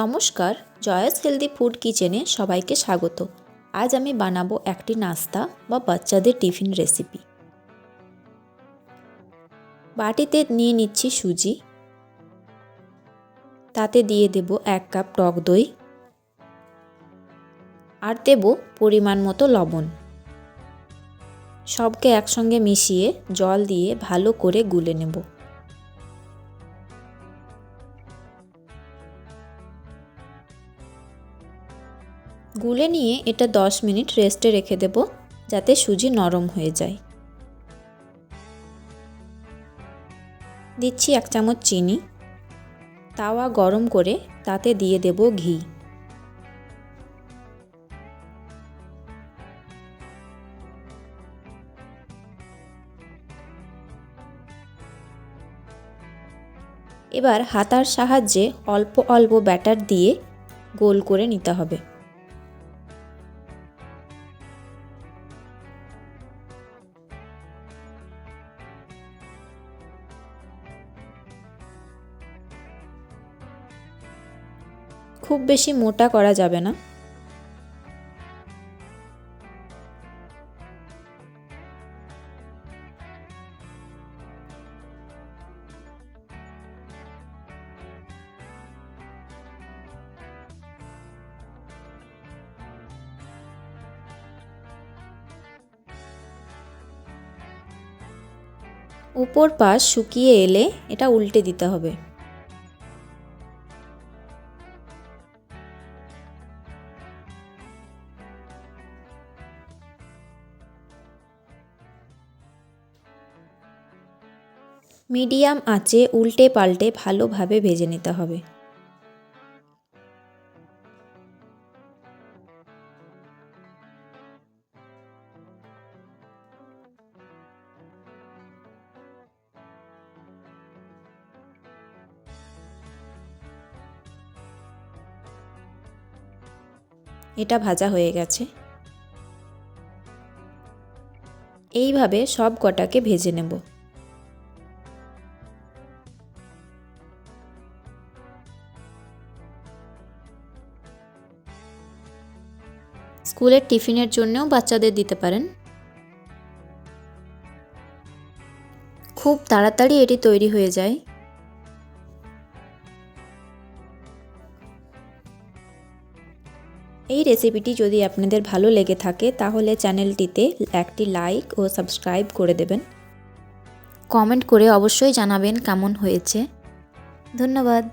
নমস্কার, জয়াস healthy food কিচেনে সবাইকে স্বাগত। আজ আমি বানাবো একটি নাস্তা বা বাচ্চাদের টিফিন রেসিপি। বাটিতে নিয়ে নিচ্ছি সুজি, তাতে দিয়ে দেব 1 কাপ টক দই আর দেব পরিমাণ মতো লবণ। সবকে একসঙ্গে মিশিয়ে জল দিয়ে ভালো করে গুলে নেব। গুলে নিয়ে এটা 10 মিনিট রেস্টে রেখে দেব, যাতে সুজি নরম হয়ে যায়। দিচ্ছি 1 চামচ চিনি। তাওয়া গরম করে তাতে দিয়ে দেব ঘি। এবার হাতার সাহায্যে অল্প অল্প ব্যাটার দিয়ে গোল করে নিতে হবে। খুব বেশি মোটা করা যাবে না। উপর পাশ শুকিয়ে এলে এটা উল্টে দিতে হবে। মিডিয়াম আঁচে উল্টে পাল্টে ভালোভাবে ভেজে নিতে হবে। এটা ভাজা হয়ে গেছে। এইভাবে সব কটাকে ভেজে নেব। স্কুলের টিফিনের জন্যও বাচ্চাদের দিতে পারেন। খুব তাড়াতাড়ি এটি তৈরি হয়ে যায়। এই রেসিপিটি যদি আপনাদের ভালো লেগে থাকে তাহলে চ্যানেলটিতে একটি লাইক ও সাবস্ক্রাইব করে দেবেন। কমেন্ট করে অবশ্যই জানাবেন কেমন হয়েছে। ধন্যবাদ।